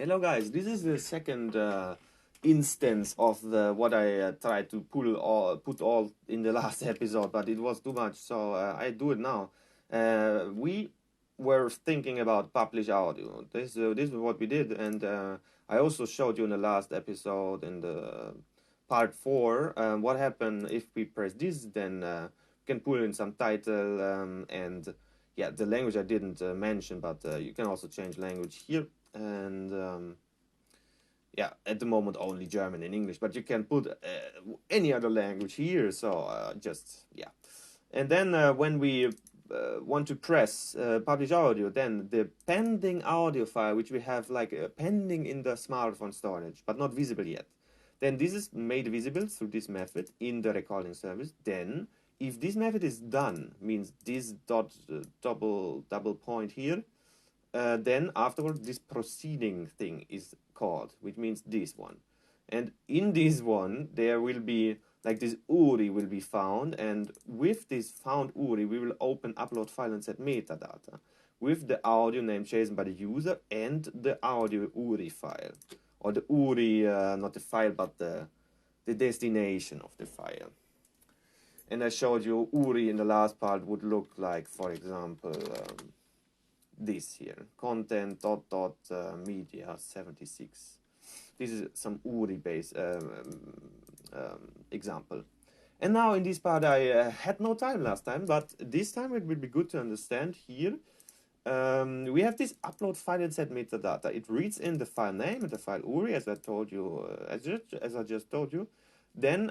Hello guys, this is the second instance of what I tried to put all in the last episode, but it was too much, so I do it now. We were thinking about publish audio. This is what we did, and I also showed you in the last episode in the part 4 what happened if we press this. Then we can pull in some title and yeah, the language I didn't mention, but you can also change language here. And yeah, at the moment only German and English, but you can put any other language here. So just yeah, and then when we want to press publish audio, then the pending audio file, which we have like pending in the smartphone storage but not visible yet, then this is made visible through this method in the recording service. Then if this method is done, means this dot double point here, then afterward this proceeding thing is called, which means this one. And in this one there will be like this URI will be found, and with this found URI we will open upload file and set metadata with the audio name chosen by the user and the audio URI file, or the URI, not the file but the destination of the file. And I showed you URI in the last part would look like, for example, this here, content media 76. This is some URI based example. And now in this part I had no time last time, but this time it will be good to understand here. We have this upload file and set metadata. It reads in the file name and the file URI, as I told you, as I just told you. Then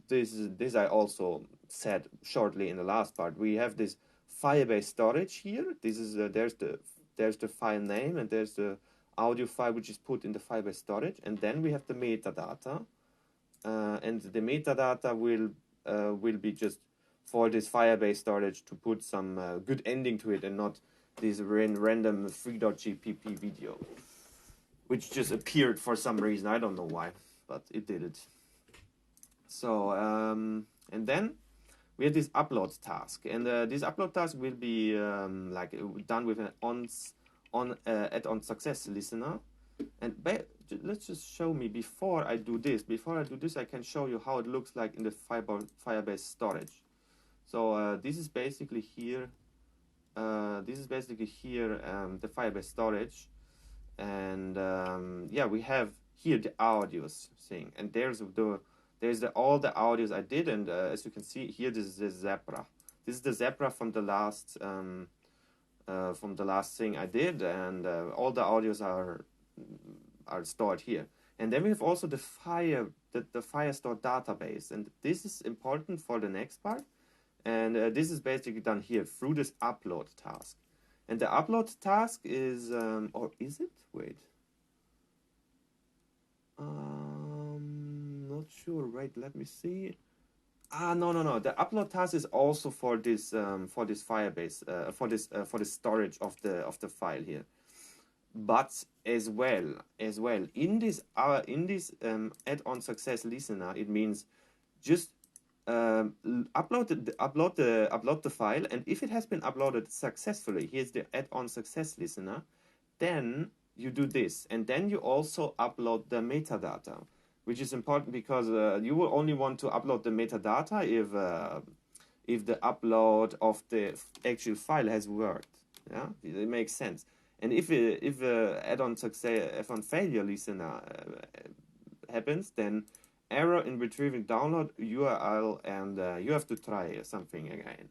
this I also said shortly in the last part. We have this Firebase storage here. This is there's the file name and there's the audio file which is put in the Firebase storage, and then we have the metadata, and the metadata will be just for this Firebase storage to put some good ending to it, and not this random 3.gpp video which just appeared for some reason. I don't know why, but it did it. So and then we have this upload task, and this upload task will be like done with an add-on success listener. And let's just show me before I do this. I can show you how it looks like in the Firebase storage. So this is basically here. The Firebase storage, and yeah, we have here the audios thing, and there's all the audios I did, and as you can see here, this is the zebra. This is the zebra from the last thing I did, and all the audios are stored here. And then we have also the Firestore database, and this is important for the next part. And this is basically done here through this upload task. And the upload task is, or is it? Wait. Not sure. Wait, let me see. No. The upload task is also for this Firebase, for this storage of the file here. But as well in this add-on success listener, it means just upload the file, and if it has been uploaded successfully, here's the add-on success listener, then you do this, and then you also upload the metadata, which is important because you will only want to upload the metadata if the upload of the actual file has worked. Yeah, it makes sense. And if add-on failure listener happens, then error in retrieving download URL, and you have to try something again.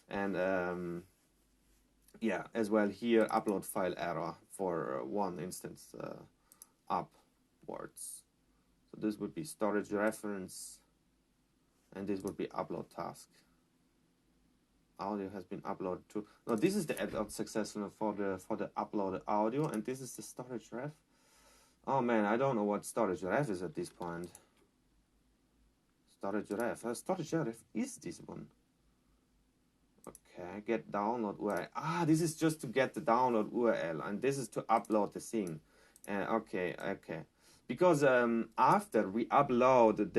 And yeah, as well here, upload file error for one instance upwards. So this would be storage reference, and this would be upload task. Audio has been uploaded to. No, this is the add-on successful for the uploaded audio, and this is the storage ref. Oh man, I don't know what storage ref is at this point. Storage ref is this one. Okay, get download URL. This is just to get the download URL, and this is to upload the thing. Okay. Because after we upload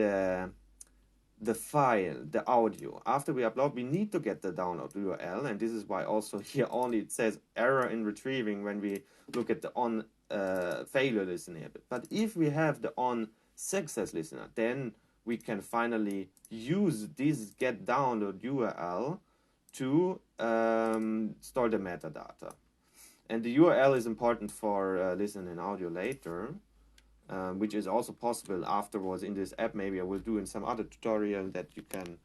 the file, the audio. After we upload, we need to get the download URL, and this is why also here only it says error in retrieving when we look at the on failure listener. But if we have the on success listener, then we can finally use this get download URL to store the metadata. And the URL is important for listening audio later. Which is also possible afterwards in this app. Maybe I will do in some other tutorial that you can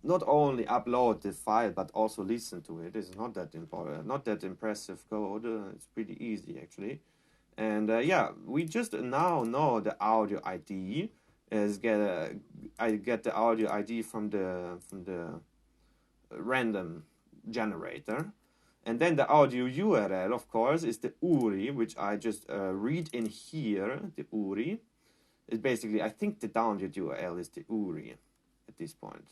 not only upload the file but also listen to it. It's not that important, not that impressive code. It's pretty easy actually. And yeah, we just now know the audio ID. I get the audio ID from the random generator. And then the audio URL, of course, is the URI, which I just read in here. The URI is basically, I think the download URL is the URI at this point.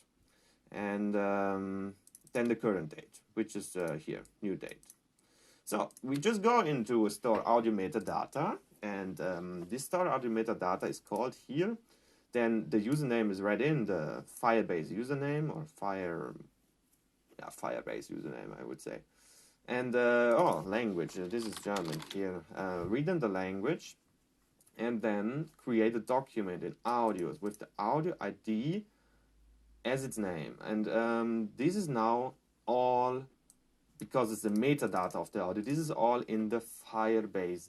And then the current date, which is here, new date. So we just go into store audio metadata, and this store audio metadata is called here. Then the username is read in the Firebase username, or Firebase username, I would say. And, language, this is German here. Read in the language, and then create a document in audios with the audio ID as its name. And this is now all, because it's the metadata of the audio, this is all in the Firebase,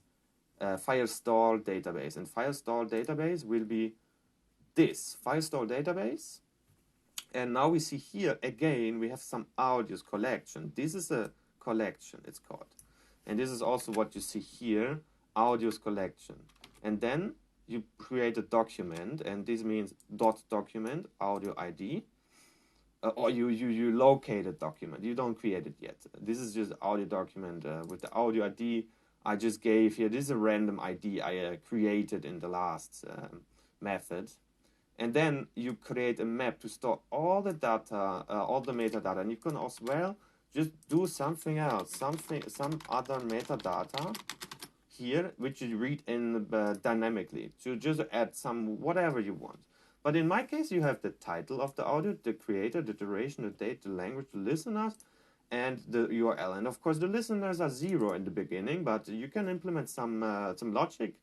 Firestore database. And Firestore database will be this, Firestore database. And now we see here, again, we have some audios collection. This is a collection, it's called, and this is also what you see here, audios collection. And then you create a document, and this means dot document audio ID, or you locate a document. You don't create it yet. This is just audio document with the audio ID I just gave here. This is a random ID I created in the last method. And then you create a map to store all the data, all the metadata, and you can as well just do something else, some other metadata here, which you read in dynamically, to just add some whatever you want. But in my case, you have the title of the audio, the creator, the duration, the date, the language, the listeners, and the URL. And of course, the listeners are 0 in the beginning, but you can implement some logic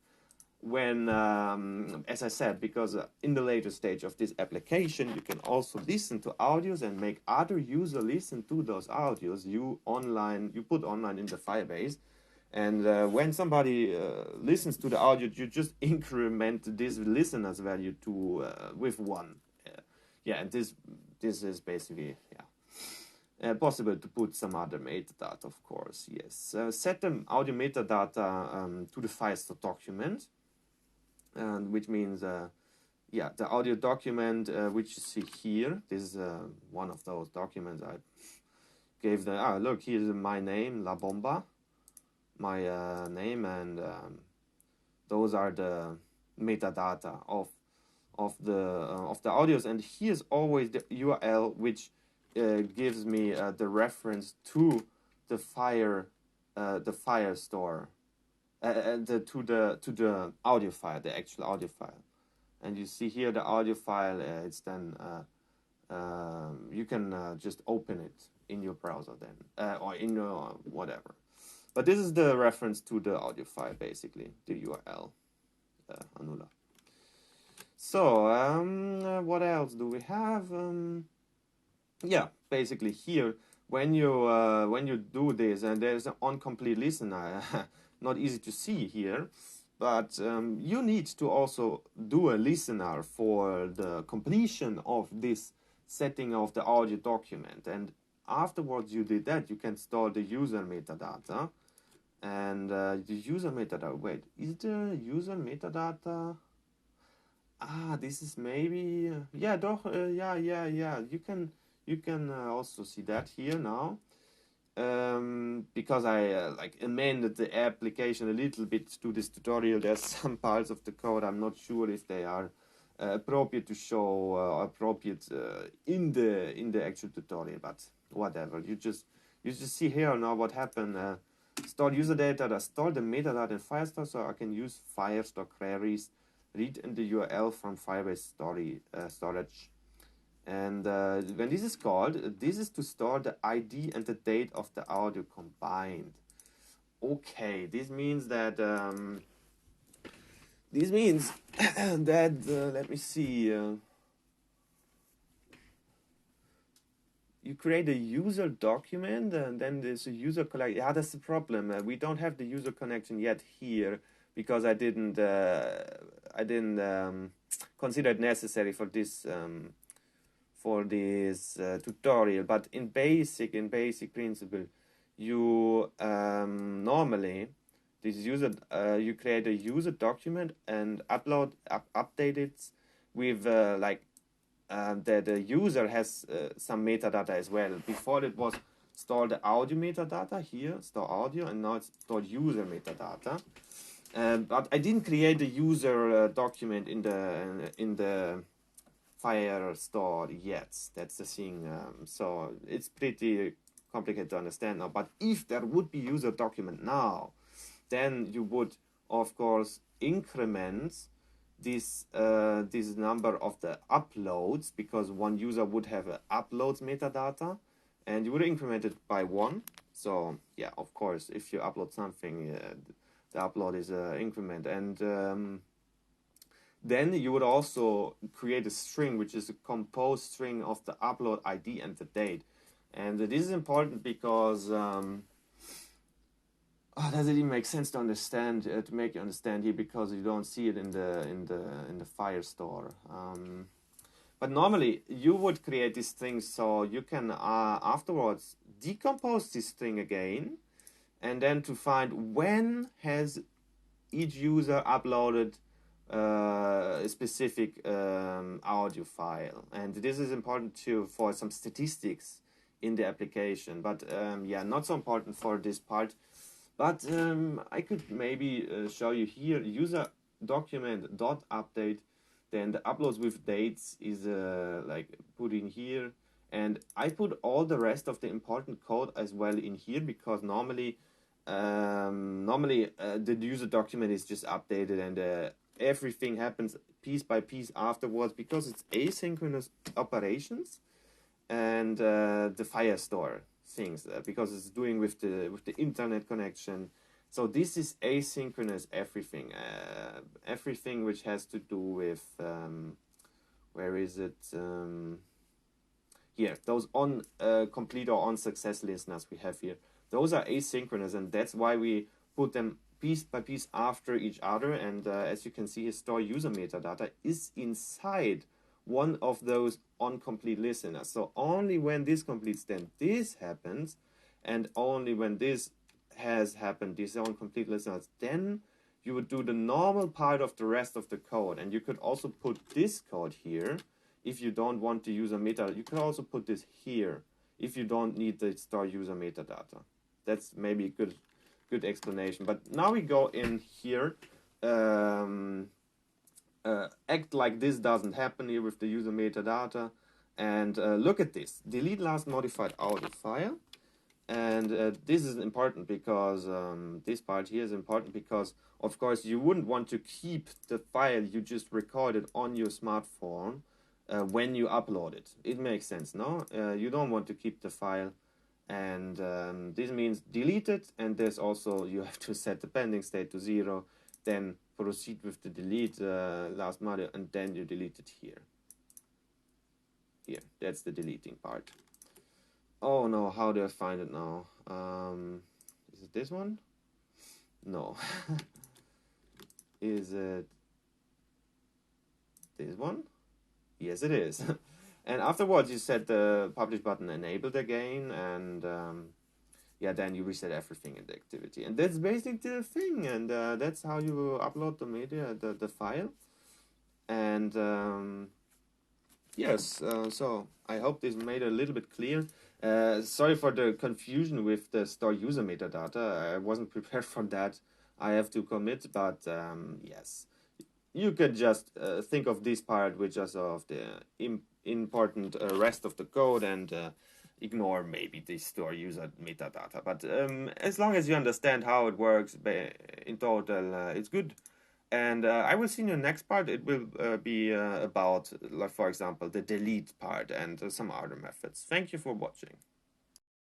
when, as I said, because in the later stage of this application, you can also listen to audios and make other users listen to those audios you put online in the Firebase. And when somebody listens to the audio, you just increment this listener's value to with 1. And this is basically possible to put some other metadata, of course. Yes, set the audio metadata to the Firestore document. Which means, the audio document, which you see here, this is one of those documents I gave look, here's my name, La Bomba, my name, and those are the metadata of the audios, and here's always the URL, which gives me the reference to the Firestore. To the audio file, the actual audio file. And you see here the audio file, it's then, you can just open it in your browser then, or in your whatever. But this is the reference to the audio file, basically, the URL, annulla. So, what else do we have? Basically here, when you do this, and there's an incomplete listener, not easy to see here, but you need to also do a listener for the completion of this setting of the audio document. And afterwards you did that, you can store the user metadata. And the user metadata, wait, is the user metadata? This is maybe, you can also see that here now. Because I amended the application a little bit to this tutorial. There's some parts of the code I'm not sure if they are appropriate to show, appropriate in the actual tutorial, but whatever. You just see here now what happened. Store user data, store the metadata in Firestore, so I can use Firestore queries, read in the URL from Firebase storage. And when this is called, this is to store the ID and the date of the audio combined. Okay, this means that let me see. You create a user document, and then there's a user collect. Yeah, that's the problem. We don't have the user connection yet here because I didn't consider it necessary for this tutorial. But in basic principle, you normally this user you create a user document and update it with like the user has some metadata as well. Before it was store the audio metadata here, store audio, and now it's store user metadata. But I didn't create the user document in the Firestore yet. That's the thing. So it's pretty complicated to understand now. But if there would be user document now, then you would of course increment this number of the uploads, because one user would have a uploads metadata, and you would increment it by 1. So yeah, of course, if you upload something, the upload is increment, and then you would also create a string, which is a composed string of the upload ID and the date. And this is important because does it even make sense to understand, to make you understand here, because you don't see it in the Firestore. But normally you would create these things so you can afterwards decompose this string again, and then to find when has each user uploaded a specific audio file. And this is important for some statistics in the application, but yeah, not so important for this part. But I could maybe show you here user document dot update. Then the uploads with dates is like put in here, and I put all the rest of the important code as well in here, because normally the user document is just updated, and everything happens piece by piece afterwards, because it's asynchronous operations, and the Firestore things, because it's doing with the internet connection. So this is asynchronous everything, everything which has to do with where is it, here, those on complete or on success listeners we have here, those are asynchronous, and that's why we put them piece by piece after each other. And as you can see here, store user metadata is inside one of those on complete listeners. So only when this completes, then this happens, and only when this has happened, these on complete listeners, then you would do the normal part of the rest of the code. And you could also put this code here if you don't want to use a metadata. You could also put this here if you don't need the store user metadata. That's maybe a good explanation. But now we go in here. Act like this doesn't happen here with the user metadata, and look at this, delete last modified audio file. And this is important because this part here is important because of course you wouldn't want to keep the file you just recorded on your smartphone when you upload it. It makes sense, no? You don't want to keep the file, and this means delete it. And there's also, you have to set the pending state to 0, then proceed with the delete last module, and then you delete it here. Here, that's the deleting part. Oh no, how do I find it now? Is it this one? No. Is it this one? Yes, it is. And afterwards you set the publish button enabled again, and yeah, then you reset everything in the activity. And that's basically the thing, and that's how you upload the media, the file. And yes, so I hope this made it a little bit clear. Sorry for the confusion with the store user metadata. I wasn't prepared for that, I have to commit, but yes, you could just think of this part, which is of the important rest of the code, and ignore maybe the store user metadata. But as long as you understand how it works in total, it's good. And I will see in the next part. It will be about, like, for example, the delete part and some other methods. Thank you for watching.